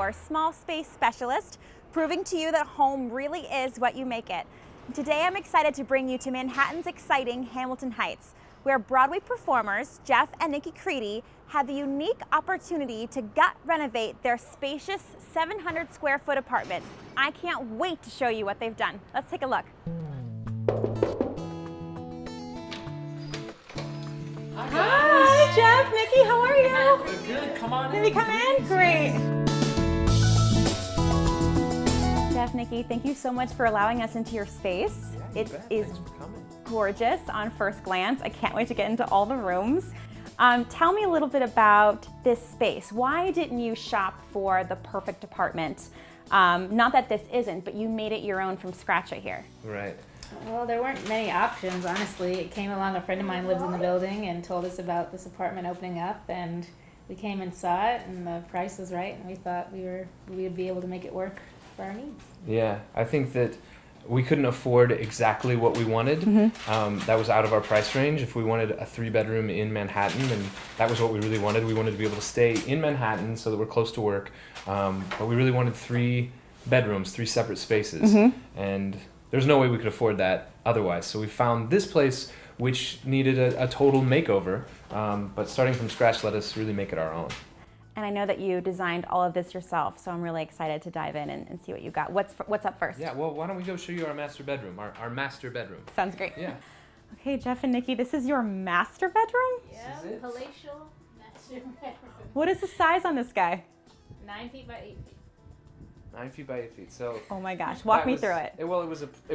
your small space specialist, proving to you that home really is what you make it. Today I'm excited to bring you to Manhattan's exciting Hamilton Heights, where Broadway performers Jeff and Nikki had the unique opportunity to gut renovate their spacious 700 square foot apartment. I can't wait to show you what they've done. Let's take a look. Hi, Jeff, Nikki, how are you? We're good. Come on in. Can we come in? Great. Jeff, Nikki, thank you so much for allowing us into your space. Yeah, it is gorgeous on first glance. I can't wait to get into all the rooms. Tell me a little bit about this space. Why didn't you shop for the perfect apartment? Not that this isn't, but you made it your own from scratch right here. Right. Well, there weren't many options, honestly. It came along, a friend of mine lives in the building and told us about this apartment opening up, and we came and saw it, and the price was right, and we thought we would be able to make it work for our needs. Yeah, I think that we couldn't afford exactly what we wanted. That was out of our price range. If we wanted a 3-bedroom in Manhattan, and that was what we really wanted. We wanted to be able to stay in Manhattan so that we're close to work, but we really wanted 3 bedrooms, 3 separate spaces, and there's no way we could afford that otherwise. So we found this place which needed a total makeover, but starting from scratch let us really make it our own. And I know that you designed all of this yourself, so I'm really excited to dive in and see what you got. What's up first? Yeah, well, why don't we go show you our master bedroom, our master bedroom. Sounds great. Yeah. Okay, Jeff and Nikki, this is your master bedroom? Yeah, This is it? palatial master bedroom. What is the size on this guy? 9 feet by 8 feet. 9 feet by 8 feet. So Oh my gosh, walk me through it. Well, it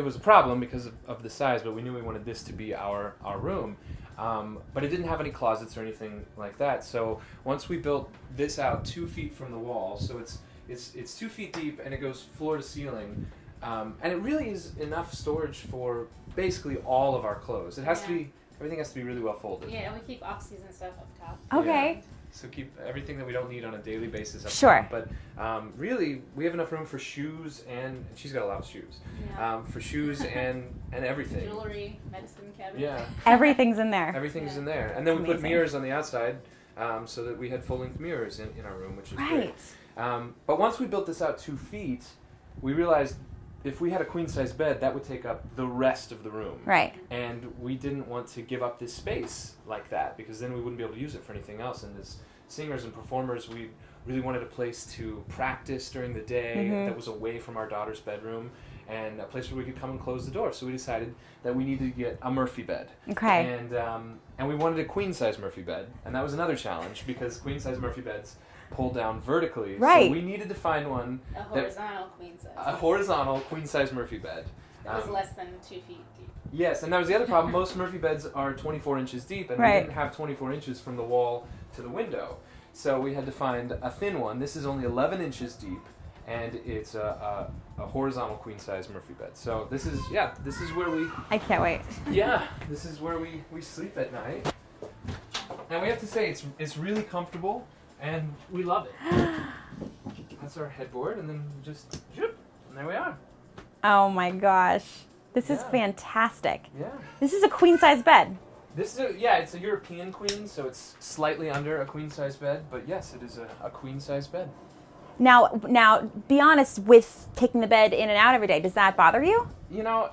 was a problem because of the size, but we knew we wanted this to be our room. But it didn't have any closets or anything like that. So once we built this out 2 feet from the wall, so it's 2 feet deep and it goes floor to ceiling, and it really is enough storage for basically all of our clothes. It has to be, everything has to be really well folded. Yeah, and we keep off-season stuff up top. Okay. So keep everything that we don't need on a daily basis up Sure. top. But really, we have enough room for shoes, and she's got a lot of shoes. Yeah. For shoes and everything. Jewelry, medicine cabinet. Yeah. Everything's in there. Everything's in there. And then we put Amazing. mirrors on the outside so that we had full-length mirrors in our room, which is great. Right. But once we built this out 2 feet, we realized if we had a queen-size bed, that would take up the rest of the room. Right. And we didn't want to give up this space like that, because then we wouldn't be able to use it for anything else. And as singers and performers, we really wanted a place to practice during the day that was away from our daughter's bedroom, and a place where we could come and close the door. So we decided that we needed to get a Murphy bed. Okay. And we wanted a queen-size Murphy bed, and that was another challenge because queen-size Murphy beds pull down vertically. Right. So we needed to find one. A horizontal queen size. A horizontal queen-size Murphy bed. It was less than 2 feet deep. Yes, and that was the other problem. Most Murphy beds are 24 inches deep, and we didn't have 24 inches from the wall to the window. So we had to find a thin one. This is only 11 inches deep, and it's a horizontal queen-size Murphy bed. So this is where we... I can't wait. Yeah, this is where we sleep at night. And we have to say, it's really comfortable, and we love it. That's our headboard, and then just, zoop, and there we are. Oh my gosh. This is Yeah. fantastic. Yeah. This is a queen size bed. This is it's a European queen, so it's slightly under a queen-size bed, but yes, it is a queen-size bed. Now, be honest with taking the bed in and out every day. Does that bother you? You know,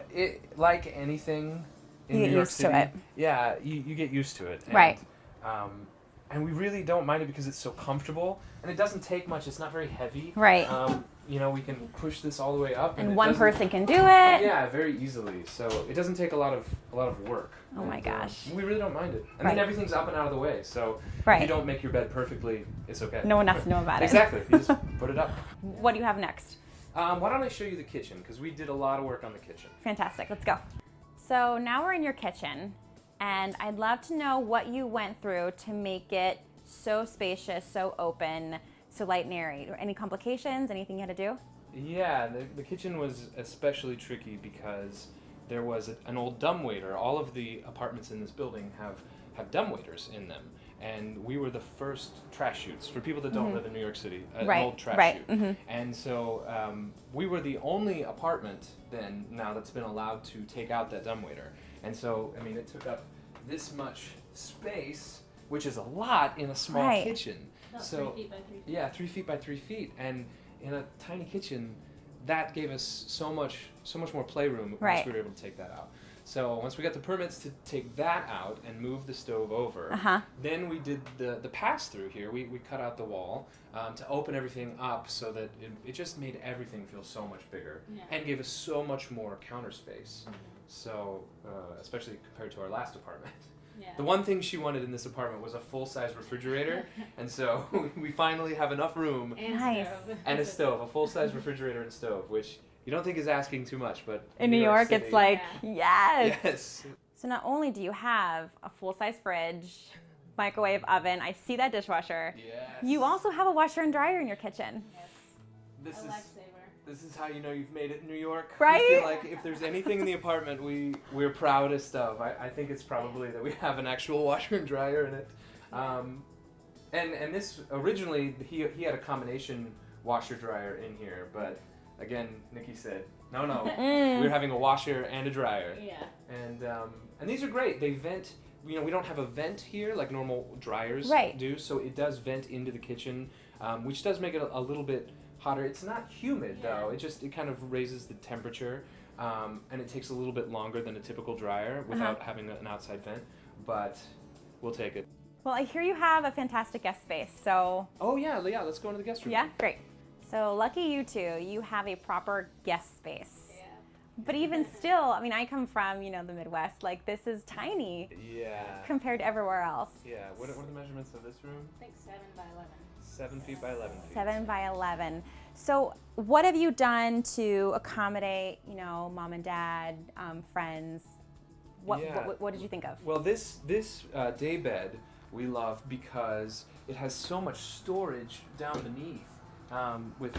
like anything in You get New York used to City, it. yeah, you get used to it. And, Right. And we really don't mind it because it's so comfortable, and it doesn't take much. It's not very heavy. Right. You know, we can push this all the way up, And it one doesn't- person can do it. Yeah, very easily. So it doesn't take a lot of work. Oh my And, gosh. we really don't mind it, and Right. then everything's up and out of the way. So if Right. you don't make your bed perfectly, it's okay. No one has to know about it. Exactly. You just put it up. What do you have next? Why don't I show you the kitchen, because we did a lot of work on the kitchen. Fantastic. Let's go. So now we're in your kitchen, and I'd love to know what you went through to make it so spacious, so open, so light and airy. Any complications? Anything you had to do? Yeah, the kitchen was especially tricky because there was an old dumbwaiter. All of the apartments in this building have dumbwaiters in them. And we were the first trash chutes for people that don't live in New York City, an old trash chute. And so we were the only apartment then now that's been allowed to take out that dumbwaiter. And so, I mean, it took up this much space, which is a lot in a small kitchen. About So 3 feet by 3 feet. yeah, 3 feet by 3 feet, and in a tiny kitchen, that gave us so much more playroom Right. once we were able to take that out. So once we got the permits to take that out and move the stove over, then we did the pass-through here. We cut out the wall to open everything up so that it just made everything feel so much bigger and gave us so much more counter space. So, especially compared to our last apartment. Yeah. The one thing she wanted in this apartment was a full-size refrigerator, and so we finally have enough room And Nice. stove. and a stove, a full-size refrigerator and stove, which you don't think is asking too much, but In New York, City, it's like, Yeah. yes. yes. So not only do you have a full-size fridge, microwave oven, I see that dishwasher, Yes. you also have a washer and dryer in your kitchen. Yes. This A is lifesaver. this is how you know you've made it in New York. Right? We feel like if there's anything in the apartment we're proudest of, I think it's probably that we have an actual washer and dryer in it. And this originally he had a combination washer dryer in here, but again Nikki said no, we're having a washer and a dryer. Yeah. And these are great. They vent. You know, we don't have a vent here like normal dryers Right. do, so it does vent into the kitchen, which does make it a little bit hotter. It's not humid though. It kind of raises the temperature, and it takes a little bit longer than a typical dryer without having an outside vent. But we'll take it. Well, I hear you have a fantastic guest space, so Oh yeah. Let's go into the guest room. yeah, great. So lucky you two, you have a proper guest space. Yeah. But even still, I mean, I come from, the Midwest, like this is tiny Yeah. compared to everywhere else. Yeah. What are the measurements of this room? I think 7 by 11. 7 feet by 11 feet. 7 by 11. So what have you done to accommodate, mom and dad, friends? Yeah. What did you think of? Well, this day bed we love because it has so much storage down beneath,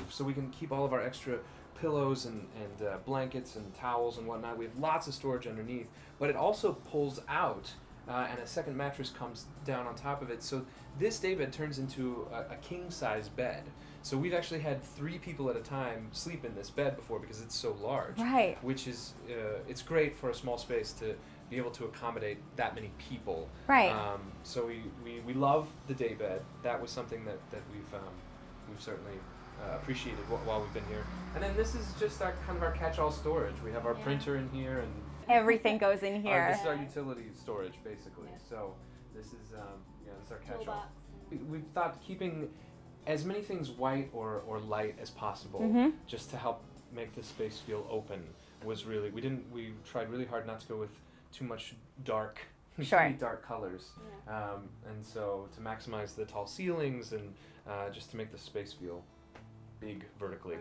so we can keep all of our extra pillows and blankets and towels and whatnot. We have lots of storage underneath, but it also pulls out, and a second mattress comes down on top of it. So this daybed turns into a king-size bed. So we've actually had 3 people at a time sleep in this bed before because it's so large. Right. Which is, it's great for a small space to be able to accommodate that many people. Right. So we love the daybed. That was something that we've certainly appreciated while we've been here. And then this is just our kind of our catch-all storage. We have our printer in here, and Everything goes in here. this is our utility storage basically. Yeah. So this is this is our catch-all. Toolbox. We thought keeping as many things white or light as possible, just to help make the space feel open, was really we tried really hard not to go with too much dark. Sure. Really dark colors, and so to maximize the tall ceilings and just to make the space feel big vertically.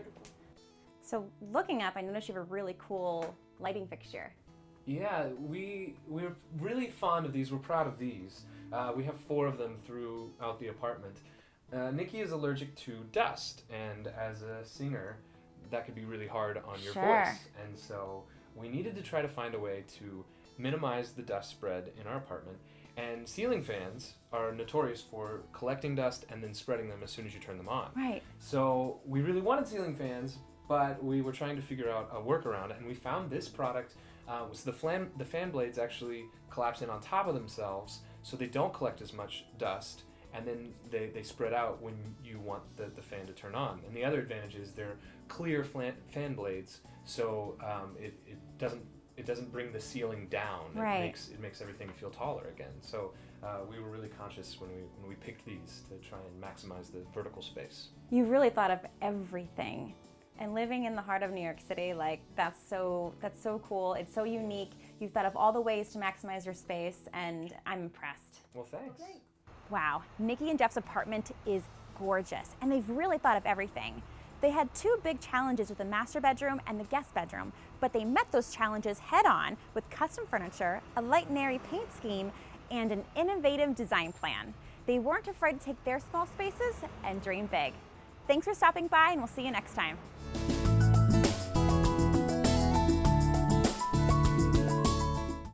So looking up, I noticed you have a really cool lighting fixture. Yeah, we're really fond of these. We're proud of these. We have 4 of them throughout the apartment. Nikki is allergic to dust, and as a singer, that could be really hard on your Sure. voice. And so we needed to try to find a way to minimize the dust spread in our apartment. And ceiling fans are notorious for collecting dust and then spreading them as soon as you turn them on. Right. So we really wanted ceiling fans, but we were trying to figure out a workaround, and we found this product. So the fan blades actually collapse in on top of themselves, so they don't collect as much dust, and then they spread out when you want the fan to turn on. And the other advantage is they're clear fan blades, so it doesn't bring the ceiling down. Right. It makes everything feel taller again. So we were really conscious when we picked these to try and maximize the vertical space. You really thought of everything. And living in the heart of New York City, like that's so cool. It's so unique. You've thought of all the ways to maximize your space, and I'm impressed. Well, thanks. Wow, Nikki and Jeff's apartment is gorgeous, and they've really thought of everything. They had 2 big challenges with the master bedroom and the guest bedroom, but they met those challenges head on with custom furniture, a light and airy paint scheme, and an innovative design plan. They weren't afraid to take their small spaces and dream big. Thanks for stopping by, and we'll see you next time.